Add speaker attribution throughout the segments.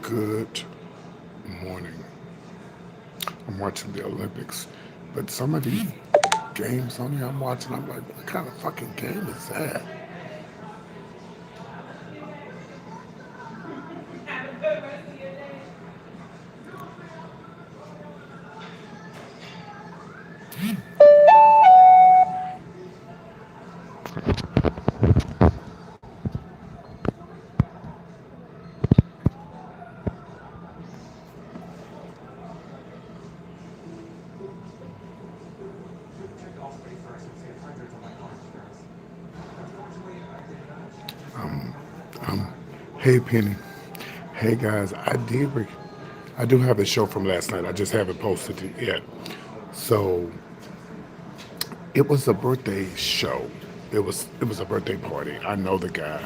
Speaker 1: Good morning. I'm watching the Olympics, but some of these games on here I'm watching, I'm like, what kind of fucking game is that? Um, hey Penny. Hey guys, I do have a show from last night. I just haven't posted it yet. So it was a birthday show. It was a birthday party. I know the guy.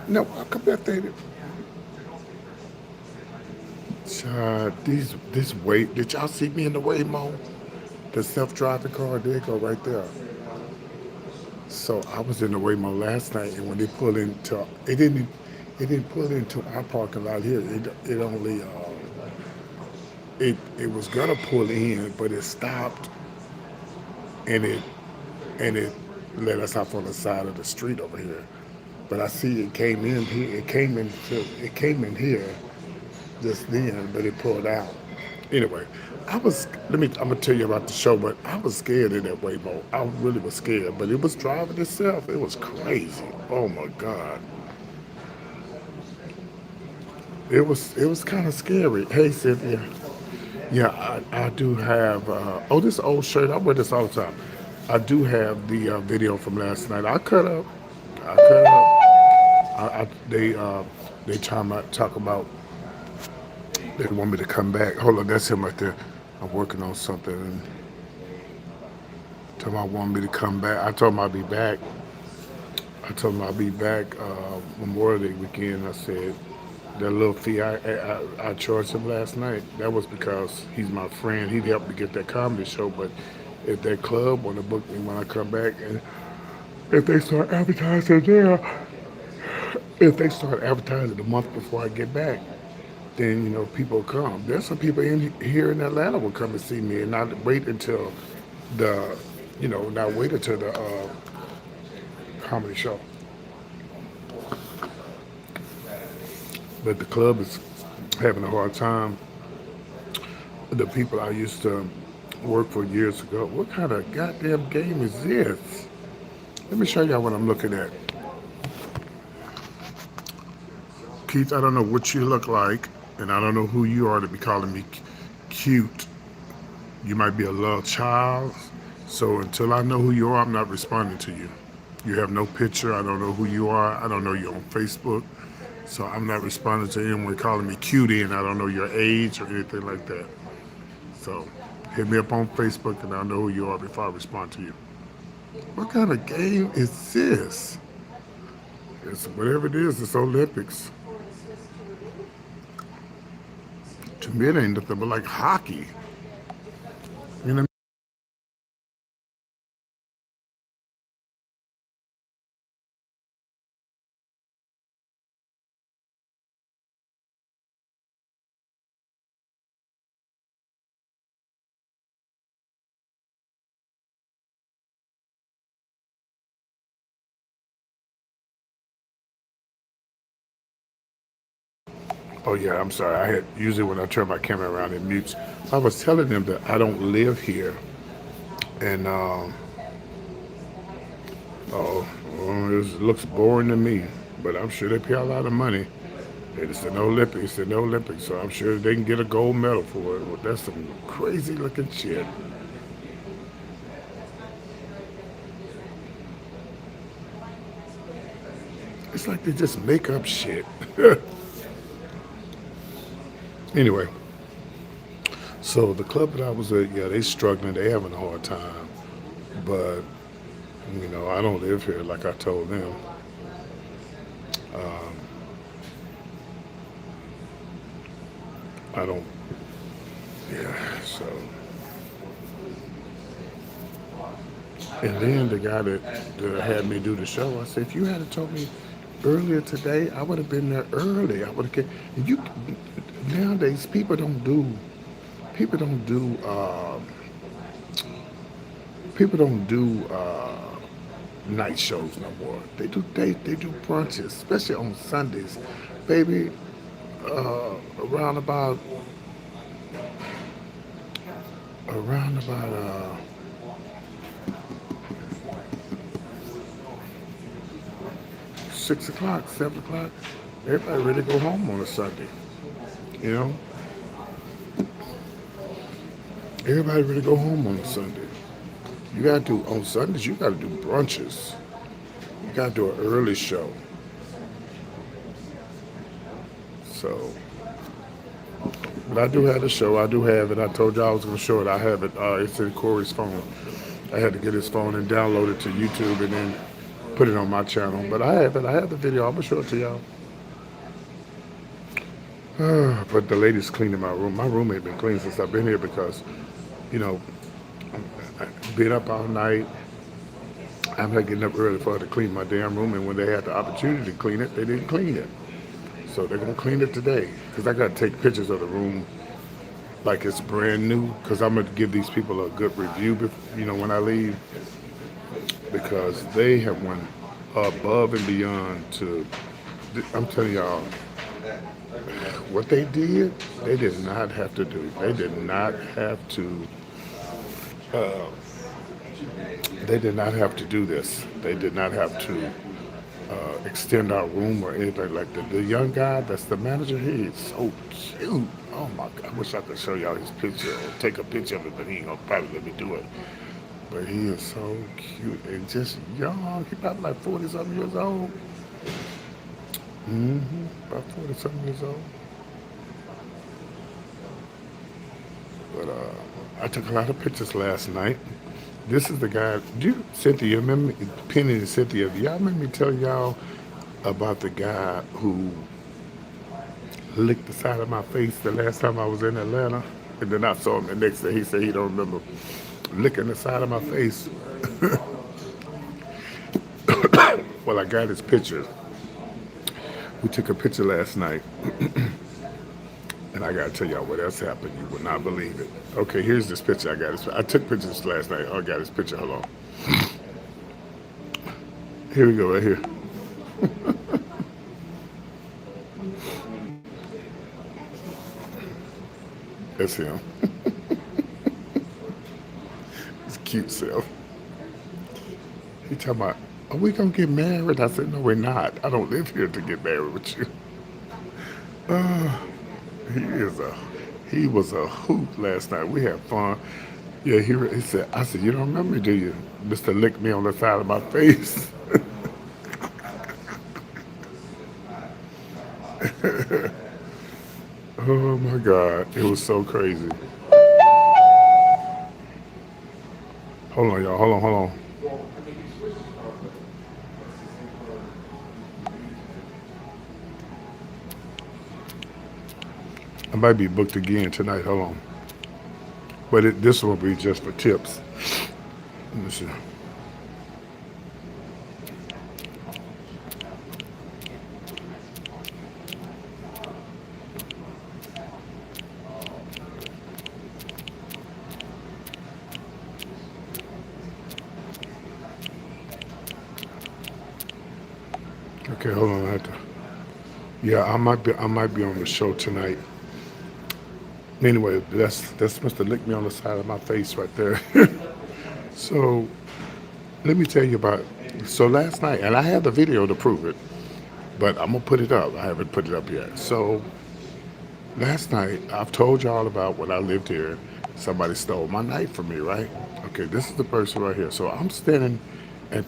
Speaker 1: No, how come that thing? This wait. Did y'all see me in the Waymo? The self-driving car. There you go, right there. So I was in the Waymo last night, and when they pulled into, it didn't pull into our parking lot here. It only it was gonna pull in, but it stopped, and it let us off on the side of the street over here. But I see it came in here. It came in here just then, but it pulled out. Anyway, I'm gonna tell you about the show, but I was scared in that Waymo. I really was scared, but it was driving itself. It was crazy. Oh my God. It was kind of scary. Hey Cynthia. Yeah, I do have. Oh, this old shirt. I wear this all the time. I do have the video from last night. I cut up. I cut up. They talk about they want me to come back. Hold on, that's him right there. I'm working on something. And told him I want me to come back. I told him I'll be back. I told him I'll be back Memorial Day weekend. I said that little fee I charged him last night. That was because he's my friend. He'd help me get that comedy show. But if that club want to book me when I come back, and if they start advertising there, if they start advertising the month before I get back, then people come. There's some people in here in Atlanta will come and see me, and not wait until the, not wait until the comedy show. But the club is having a hard time. The people I used to work for years ago. What kind of goddamn game is this? Let me show y'all what I'm looking at. Keith, I don't know what you look like, and I don't know who you are to be calling me cute. You might be a little child. So until I know who you are, I'm not responding to you. You have no picture. I don't know who you are. I don't know you on Facebook. So I'm not responding to anyone calling me cutie, and I don't know your age or anything like that. So hit me up on Facebook, and I'll know who you are before I respond to you. What kind of game is this? It's whatever it is. It's Olympics. To me, it ain't nothing but like hockey. You know. Oh yeah, I'm sorry. I had usually when I turn my camera around, it mutes. I was telling them that I don't live here, and oh, it looks boring to me. But I'm sure they pay a lot of money. And it's an Olympics, it's an Olympics, so I'm sure they can get a gold medal for it. Well, that's some crazy looking shit. It's like they just make up shit. Anyway, so the club that I was at, yeah, they struggling, they having a hard time. But, I don't live here like I told them. I don't, yeah, so. And then the guy that had me do the show, I said, if you had told me earlier today, I would have been there early. I would have. You nowadays people don't do people don't do night shows no more. They do brunches, especially on Sundays, baby. Around about around about 6 o'clock, 7 o'clock. Everybody ready to go home on a Sunday. You know, everybody ready to go home on a Sunday. You gotta do on Sundays. You gotta do brunches. You gotta do an early show. So, but I do have the show. I do have it. I told you I was gonna show it. I have it. It's in Corey's phone. I had to get his phone and download it to YouTube and then put it on my channel. But I have it. I have the video. I'm gonna show it to y'all. But the lady's cleaning my room. My room ain't been clean since I've been here because, you know, I've been up all night. I'm not getting up early for her to clean my damn room. And when they had the opportunity to clean it, they didn't clean it. So they're gonna clean it today because I gotta take pictures of the room like it's brand new because I'm gonna give these people a good review. When I leave because they have went above and beyond to. I'm telling y'all, what they did not have to do. They did not have to. Uh, they did not have to do this. They did not have to extend our room or anything like that. The young guy that's the manager, he is so cute. Oh my God! I wish I could show y'all his picture or take a picture of it, but he ain't gonna probably let me do it. But he is so cute and just young. He probably like 40 something years old. About 40 something years old. But I took a lot of pictures last night. This is the guy. Cynthia, remember Penny and Cynthia? Y'all remember me tell y'all about the guy who licked the side of my face the last time I was in Atlanta? And then I saw him the next day. He said he don't remember licking the side of my face. Well, I got his picture. We took a picture last night. And I gotta tell y'all what else happened. You would not believe it. Okay, here's this picture. I took pictures last night. I got his picture. Hold on. Here we go, right here. That's him. His cute self. He talking about, are we gonna get married? I said, no, we're not. I don't live here to get married with you. Uh, he is a he was a hoot last night. We had fun. Yeah, he said, I said, you don't remember me, do you? Mr. Licked me on the side of my face. Oh my God. It was so crazy. Hold on, y'all. Hold on. I might be booked again tonight. Hold on. But this will be just for tips. Let me see. Okay, hold on. Yeah, I might be on the show tonight. Anyway, that's Mr. Lick me on the side of my face right there. So let me tell you about. So last night, and I have the video to prove it. but I'm gonna put it up. I haven't put it up yet. So last night, I've told y'all about when I lived here. Somebody stole my knife from me, right? Okay, this is the person right here. So at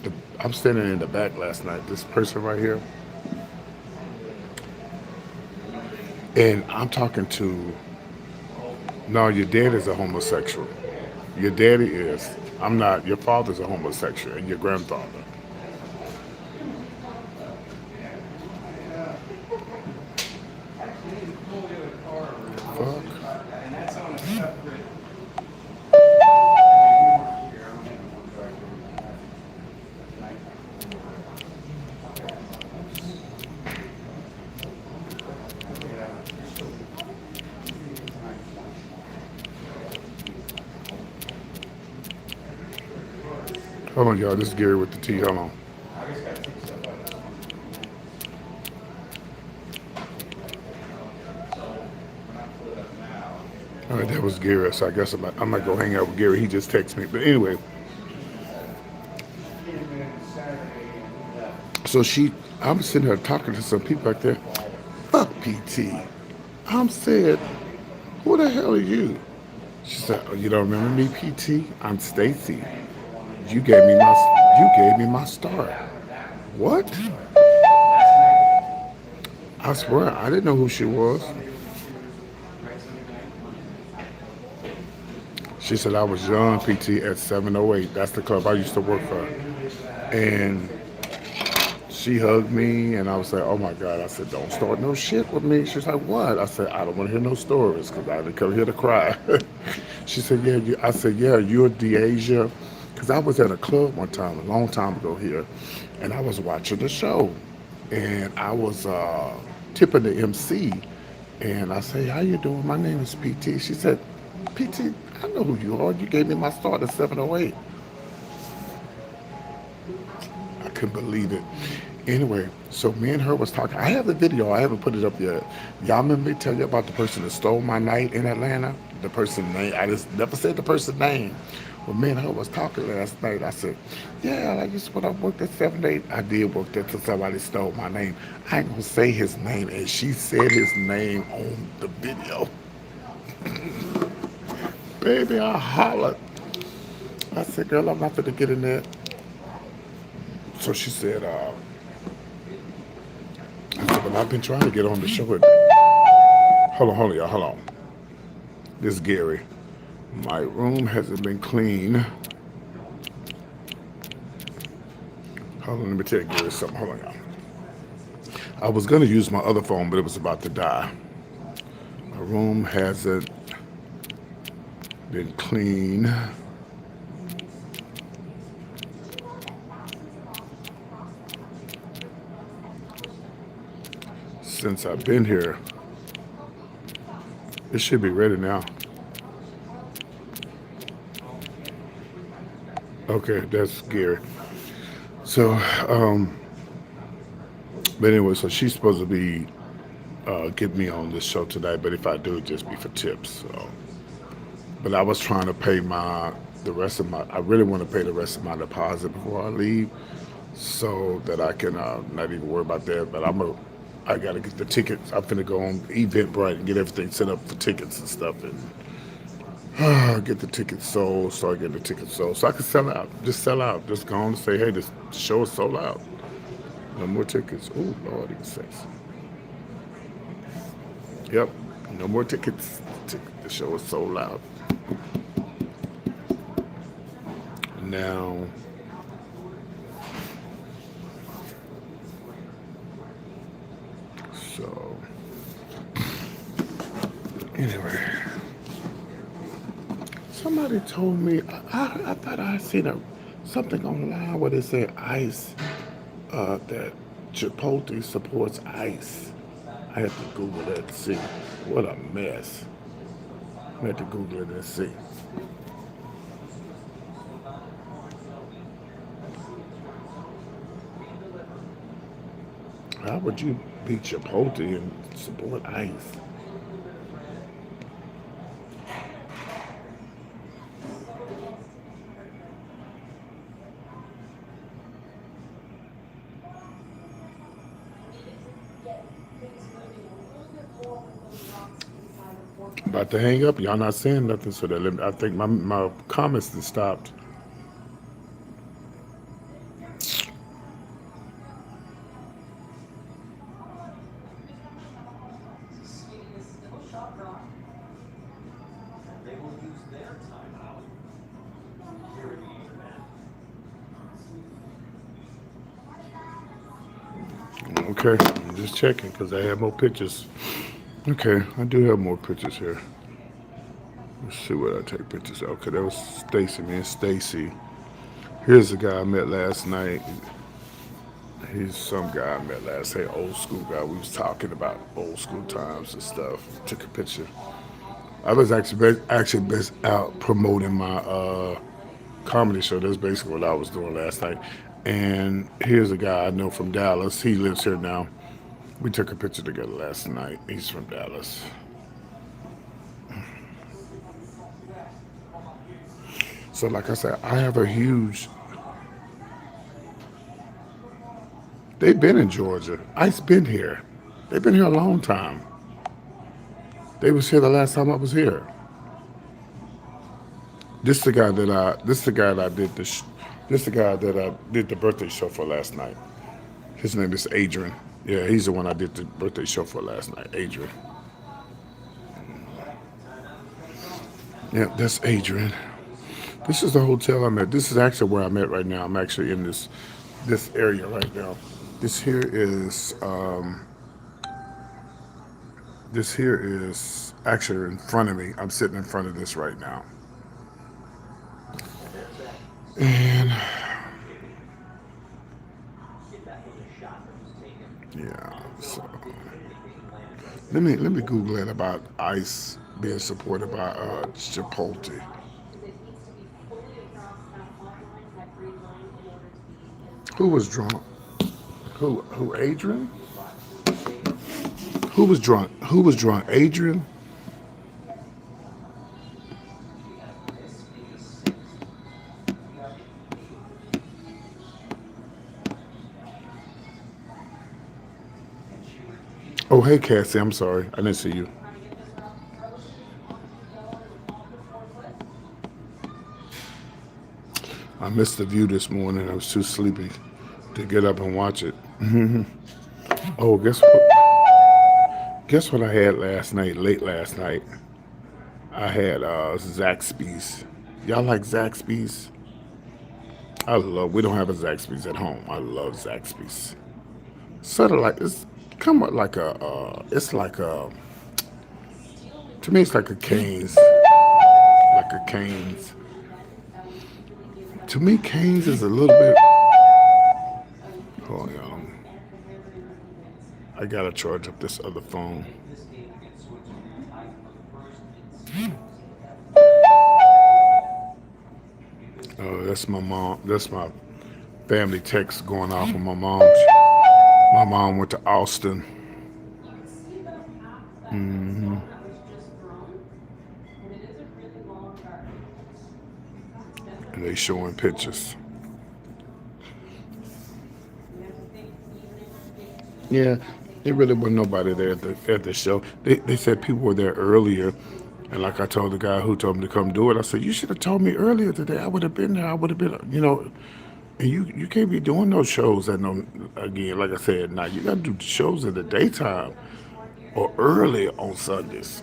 Speaker 1: the, I'm standing in the back last night. This person right here, and I'm talking to. No, your dad is a homosexual. Your daddy is. I'm not. Your father's a homosexual, and your grandfather. Fuck. Hold on, y'all. This is Gary with the T. Hold on. All right, that was Gary. So I guess I might go hang out with Gary. He just texted me. But anyway, so I'm sitting there talking to some people back there. Fuck PT. I'm saying, who the hell are you? She said, oh, you don't remember me, PT? I'm Stacy. You gave me my start. What? I swear, I didn't know who she was. She said I was young PT at 708. That's the club I used to work for. And she hugged me, and I was like, oh my God. I said, don't start no shit with me. She's like, what? I said, I don't want to hear no stories because I didn't come here to cry. She said, yeah. I said, yeah, you're DeAsia. Because I was at a club one time, a long time ago here, and I was watching the show. And I was tipping the MC. And I say, how you doing? My name is PT. She said, PT, I know who you are. You gave me my start at 708. I couldn't believe it. Anyway, so me and her was talking. I have the video. I haven't put it up yet. Y'all remember me tell you about the person that stole my night in Atlanta? The person name. I just never said the person's name. When me and her was talking last night, I said, yeah, I used to when I worked at 7-8, I did work there till somebody stole my name. I ain't gonna say his name. And she said his name on the video. Baby, I hollered. I said, girl, I'm not gonna get in there. So she said, I said, well, I've been trying to get on the show. Hold on, y'all, hold on. This is Gary. My room hasn't been clean. Hold on, let me tell you Gary something. Hold on, y'all. I was gonna use my other phone, but it was about to die. My room hasn't been clean since I've been here. It should be ready now. Okay, that's Gary. So, but anyway, so she's supposed to be getting me on this show tonight. But if I do, it just be for tips. So, but I was trying to pay the rest of my. I really want to pay the rest of my deposit before I leave, so that I can not even worry about that. But I gotta get the tickets. I'm finna go on Eventbrite and get everything set up for tickets and stuff, and get the tickets sold. Start getting the tickets sold, so I can sell out. Just sell out. Just go on and say, hey, this show is sold out. No more tickets. Oh Lord, he says. Yep, no more tickets. The show is sold out. Now, so anyway, somebody told me I thought I seen something online where they said ICE that Chipotle supports ICE. I had to Google that and see. What a mess. I had to Google it and see. How would you be Chipotle and support ICE? About to hang up. Y'all not saying nothing, so that I think my comments have stopped. Okay, I'm just checking because I have more pictures. Okay, I do have more pictures here. Let's see what I take pictures of. Okay, that was Stacy, man. Stacy. Here's the guy I met last night. He's some guy I met last night, old school guy. We was talking about old school times and stuff. Took a picture. I was actually best out promoting my comedy show. That's basically what I was doing last night. And here's a guy I know from Dallas. He lives here now. We took a picture together last night. He's from Dallas. So, like I said, I have a huge. They've been in Georgia. Ice been here. They've been here a long time. They was here the last time I was here. This the guy that I. This the guy that I did this. This the guy that I did the birthday show for last night. His name is Adrian. Yeah, he's the one I did the birthday show for last night. Adrian. Yeah, that's Adrian. This is the hotel I'm at. This is actually where I'm at right now. I'm actually in this area right now. This here is this here is actually in front of me. I'm sitting in front of this right now. And yeah, so let me Google it about ICE being supported by Chipotle. Who was drunk? Who Adrian? Who was drunk? Who was drunk? Adrian? Oh, hey, Cassie. I'm sorry. I didn't see you. I missed the view this morning. I was too sleepy to get up and watch it. Oh, guess what? Guess what I had last night? Late last night, I had Zaxby's. Y'all like Zaxby's? I love. We don't have a Zaxby's at home. I love Zaxby's. Sort of like it's kind of like a. It's like a. To me, it's like a Cane's. Like a Cane's. To me, Cane's is a little bit. Hold on. I gotta charge up this other phone. Oh, that's my mom. That's my family text going off with my mom. My mom went to Austin. And they showing pictures. Yeah, there really wasn't nobody there at the show. They said people were there earlier, and like I told the guy who told me to come do it, I said you should have told me earlier today. I would have been there. I would have been, And you can't be doing those shows at no again. Like I said, now you got to do shows in the daytime or early on Sundays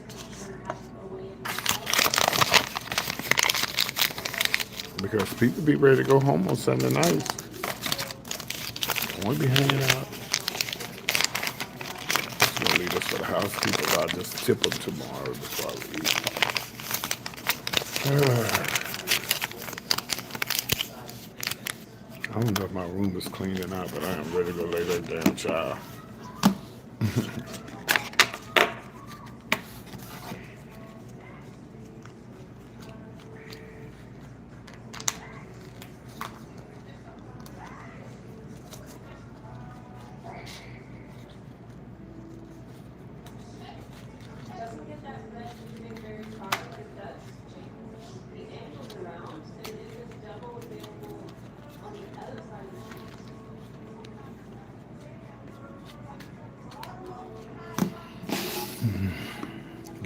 Speaker 1: because people be ready to go home on Sunday nights. I want to be hanging out. Just gonna leave us for the housekeeper. I'll just tip them tomorrow before I leave. I don't know if my room is clean or not, but I am ready to go lay that damn child.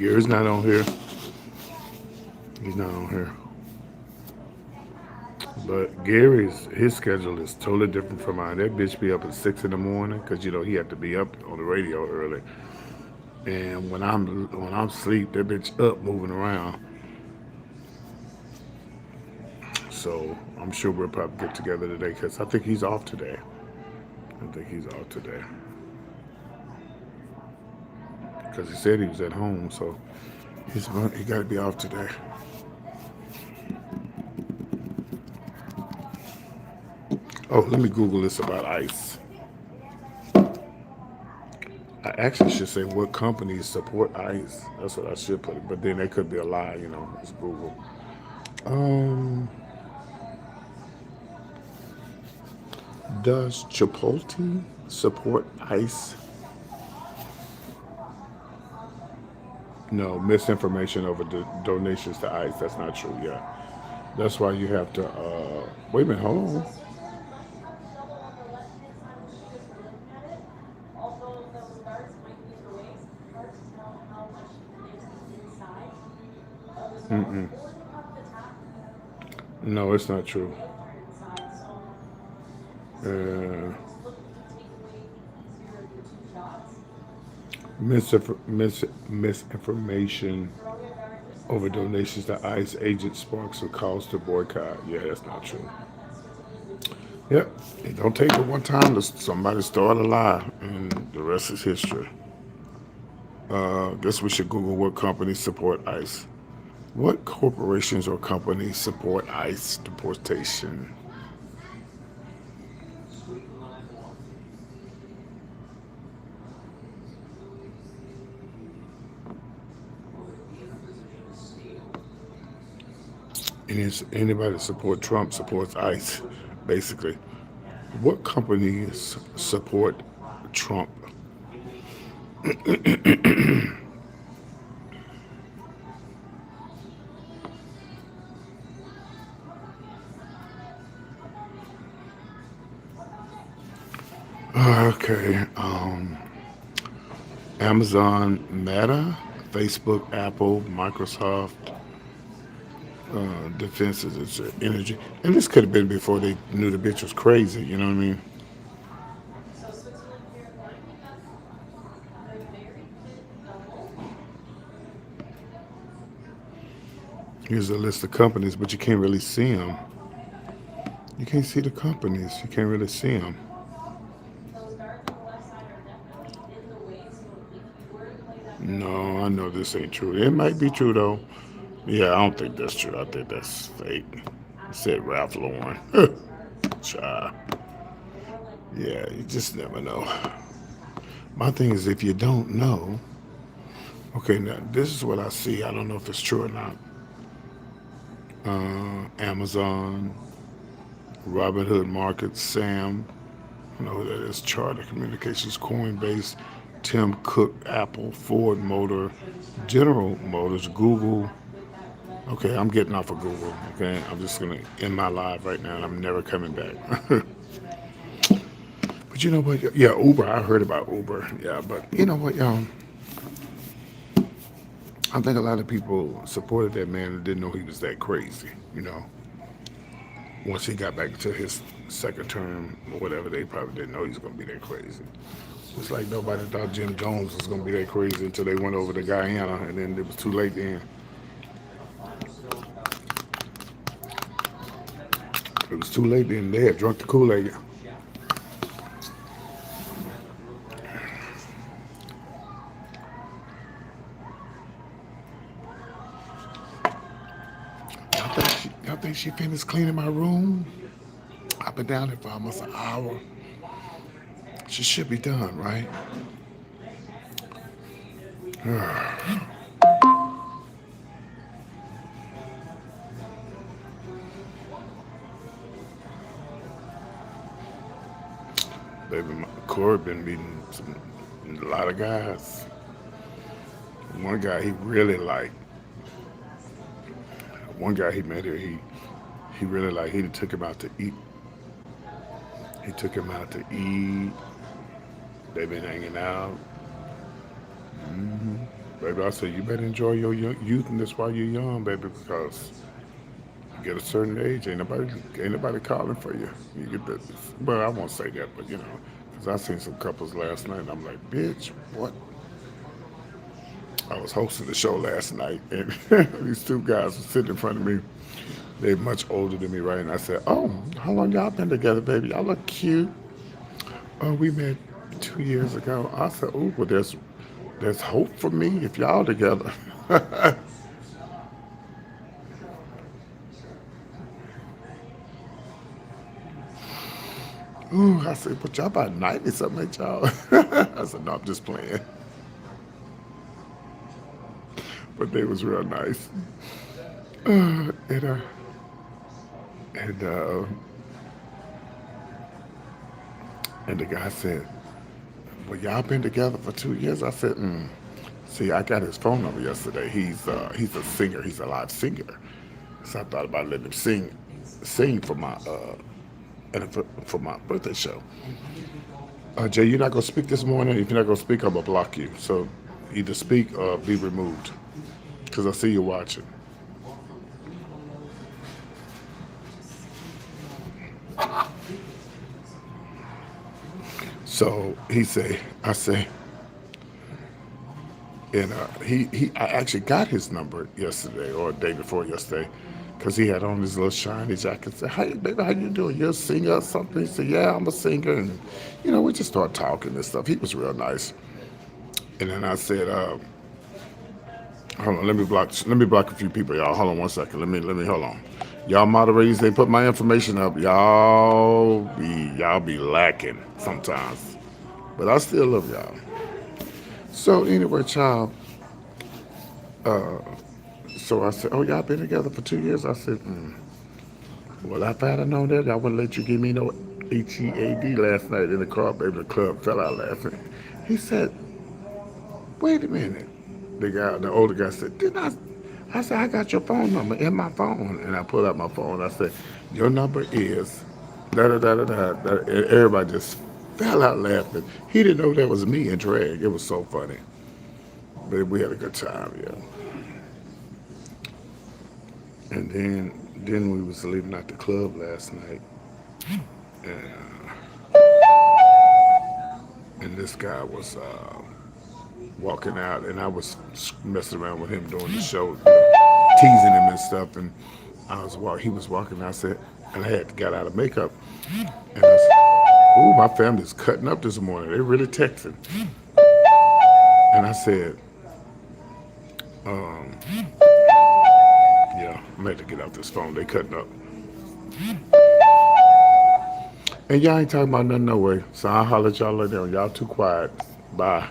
Speaker 1: Gary's not on here. He's not on here. But Gary's his schedule is totally different from mine. That bitch be up at 6 in the morning because he had to be up on the radio early. And when I'm asleep, that bitch up moving around. So I'm sure we'll probably get together today because I think he's off today. I think he's off today because he said he was at home. So he got to be off today. Oh, let me Google this about ice. I actually should say what companies support ICE. That's what I should put it. But then that could be a lie, It's Google. Um, does Chipotle support ICE? No, misinformation over donations to ICE. That's not true. Yeah, that's why you have to. Wait a minute, hold on. No, it's not true. Uh, misinformation over donations to ICE agent sparks a cause to boycott. Yeah, that's not true. Yep. It don't take but one time to somebody start a lie, and the rest is history. Guess we should Google what companies support ICE. What corporations or companies support ICE deportation? Anybody that support Trump supports ICE, basically. What companies support Trump? Okay. Amazon, Meta, Facebook, Apple, Microsoft, defenses, it's energy. And this could have been before they knew the bitch was crazy, you know what I mean? Here's a list of companies, but you can't really see them. You can't see the companies. You can't really see them. No, I know this ain't true. It might be true though. Yeah, I don't think that's true. I think that's fake. It said Ralph Lauren. Child. Yeah, you just never know. My thing is, if you don't know, okay, now this is what I see. I don't know if it's true or not. Amazon, Robinhood Markets, Sam, I know who that is, Charter Communications, Coinbase, Tim Cook, Apple, Ford Motor, General Motors, Google. Okay, I'm getting off of Google. Okay, I'm just gonna end my live right now, and I'm never coming back. But you know what? Yeah, Uber. I heard about Uber. Yeah, but you know what, y'all? I think a lot of people supported that man and didn't know he was that crazy. Once he got back to his second term or whatever, they probably didn't know he was gonna be that crazy. It's like nobody thought Jim Jones was gonna be that crazy until they went over to Guyana, and then it was too late then. It was too late then. They had drunk the Kool-Aid. Y'all think she finished cleaning my room? I've been down there for almost an hour. She should be done, right? Baby, Corey been meeting a lot of guys. One guy he really liked. One guy he met here, he really liked. He took him out to eat. He took him out to eat. They've been hanging out. Baby, I said, you better enjoy your youth and this while you're young, baby, because you get a certain age, ain't nobody calling for you. You get the, well, I won't say that, but because I seen some couples last night, and I'm like, bitch, what? I was hosting the show last night, and these two guys were sitting in front of me. They're much older than me, right? And I said, "Oh, how long y'all been together, baby? Y'all look cute." Oh, we met 2 years ago. I said, "Ooh, well, there's hope for me if y'all together." Ooh, I said, "But y'all about 90 something, ain't y'all?" I said, "No, I'm just playing," but they was real nice. And and and the guy said, "Well, y'all been together for 2 years." I said, "See, I got his phone number yesterday. He's a singer. He's a live singer. So I thought about letting him sing for my for my birthday show." Jay, you're not gonna speak this morning. If you're not gonna speak, I'm gonna block you. So either speak or be removed, because I see you watching. So I say, and I actually got his number yesterday or a day before yesterday, because he had on his little shiny jacket. Said, "Hey, baby, how you doing? You're a singer or something?" He said, "Yeah, I'm a singer," and we just started talking and stuff. He was real nice. And then I said, "Hold on, let me block a few people, y'all. Hold on one second. Let me hold on. Y'all moderators, they put my information up. Y'all be lacking sometimes, but I still love y'all." So anyway, child. So I said, "Oh, y'all been together for 2 years?" I said, "Well, if I'd have known that, I wouldn't let you give me no HEAD last night in the car, baby." The club fell out laughing. He said, "Wait a minute." The older guy said, "Didn't I?" I said, "I got your phone number in my phone," and I pulled out my phone. I said, "Your number is da da da da da." And everybody just fell out laughing. He didn't know that was me in drag. It was so funny, but we had a good time, yeah. And then we was leaving out the club last night, and, and this guy was walking out, and I was messing around with him doing the show, teasing him and stuff. And he was walking. I said, and I had got out of makeup, and I said, "Ooh, my family's cutting up this morning. They really texting." And I said, "Yeah, I'm had to get off this phone. They cutting up, and y'all ain't talking about nothing no way. So I'll holler at y'all later. Y'all too quiet. Bye."